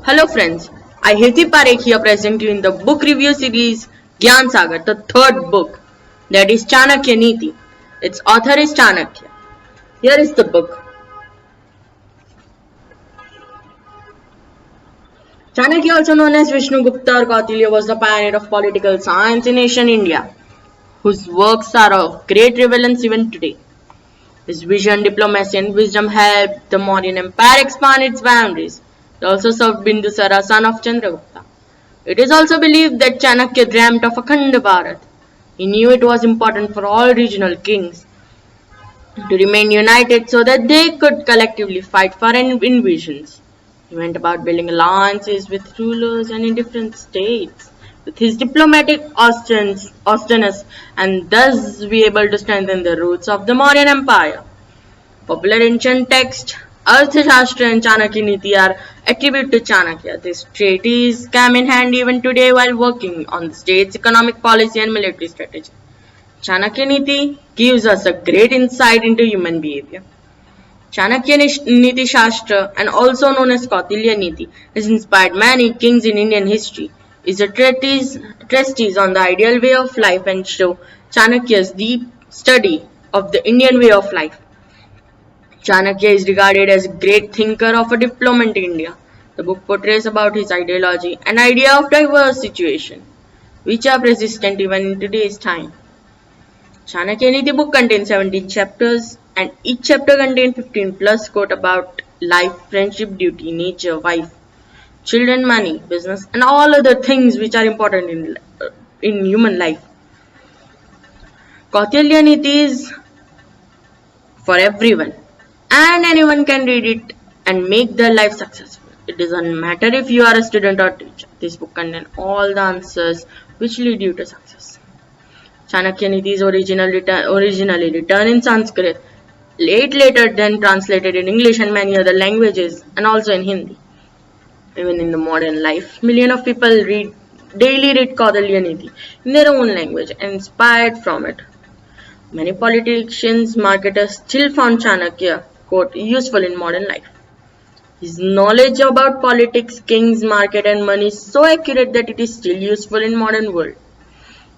Hello friends, I Hirti Parekh here present you in the book review series Gyan Sagar, the third book, that is Chanakya Niti. Its author is Chanakya. Here is the book. Chanakya, also known as Vishnu Gupta or Kautilya, was the pioneer of political science in ancient India, whose works are of great relevance even today. His vision, diplomacy, and wisdom helped the Mauryan Empire expand its boundaries. He also served Bindusara, son of Chandragupta. It is also believed that Chanakya dreamt of Akhanda Bharat. He knew it was important for all regional kings to remain united so that they could collectively fight for invasions. He went about building alliances with rulers and in different states with his diplomatic astuteness and thus be able to strengthen the roots of the Mauryan Empire. Popular ancient texts, Arthashastra and Chanakya Niti are attributed to Chanakya. These treatises come in hand even today while working on the state's economic policy and military strategy. Chanakya Niti gives us a great insight into human behavior. Chanakya Niti Shastra, and also known as Kautilya Niti, has inspired many kings in Indian history. It is a treatise on the ideal way of life and show Chanakya's deep study of the Indian way of life. Chanakya is regarded as a great thinker of a diplomat in India. The book portrays about his ideology and idea of diverse situations, which are persistent even in today's time. Chanakya Niti book contains 17 chapters and each chapter contains 15 plus quote about life, friendship, duty, nature, wife, children, money, business and all other things which are important in human life. Kautilya Niti is for everyone and anyone can read it and make their life successful. It doesn't matter if you are a student or teacher. This book contains all the answers which lead you to success. Chanakya Niti is originally written in Sanskrit, later then translated in English and many other languages and also in Hindi. Even in the modern life, millions of people daily read Kautilya Niti in their own language and inspired from it. Many politicians, marketers still found Chanakya quote useful in modern life. His knowledge about politics, kings, market and money is so accurate that it is still useful in modern world.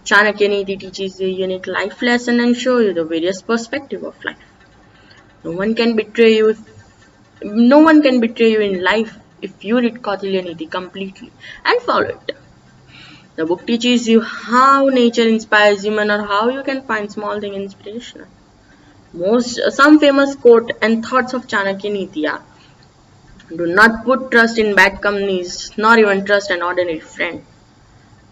Chanakya Niti teaches you a unique life lesson and show you the various perspectives of life. No one can betray you in life if you read Kautilya Niti completely and follow it. The book teaches you how nature inspires human or how you can find small things inspirational. Some famous quote and thoughts of Chanakya Niti are: do not put trust in bad companies, nor even trust an ordinary friend.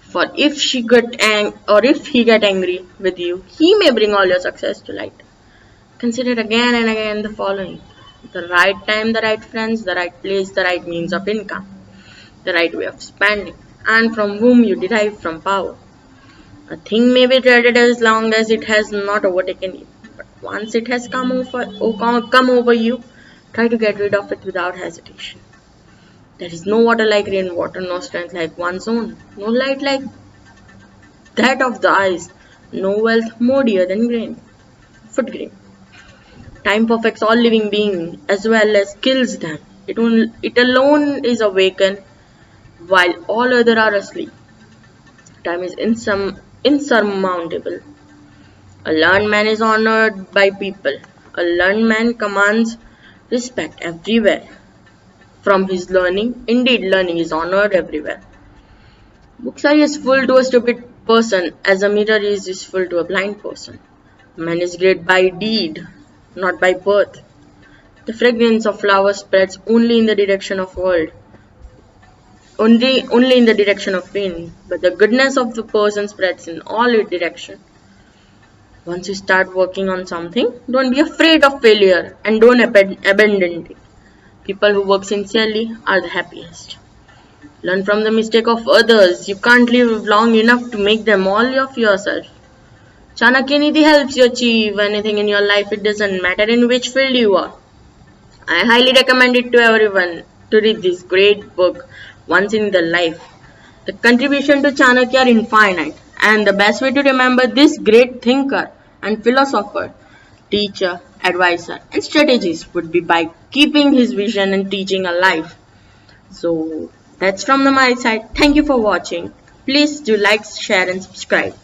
For if if he get angry with you, he may bring all your success to light. Consider again and again the following: the right time, the right friends, the right place, the right means of income, the right way of spending, and from whom you derive from power. A thing may be dreaded as long as it has not overtaken you, but once it has come over you, try to get rid of it without hesitation. There is no water like rainwater, no strength like one's own, no light like that of the eyes, no wealth more dear than food grain. Time perfects all living beings as well as kills them. It alone is awakened while all other are asleep. Time is insurmountable. A learned man is honored by people. A learned man commands respect everywhere. From his learning, indeed, learning is honored everywhere. Books are useful to a stupid person as a mirror is useful to a blind person. Man is great by deed, not by birth. The fragrance of flowers spreads only in the direction of world. Only in the direction of wind, but the goodness of the person spreads in all directions. Once you start working on something, don't be afraid of failure and don't abandon it. People who work sincerely are the happiest. Learn from the mistake of others. You can't live long enough to make them all of yourself. Chanakya Niti helps you achieve anything in your life. It doesn't matter in which field you are. I highly recommend it to everyone to read this great book once in their life. The contribution to Chanakya are infinite, and the best way to remember this great thinker and philosopher, teacher, advisor, and strategist would be by keeping his vision and teaching alive. So, That's from my side. Thank you for watching. Please do like, share and subscribe.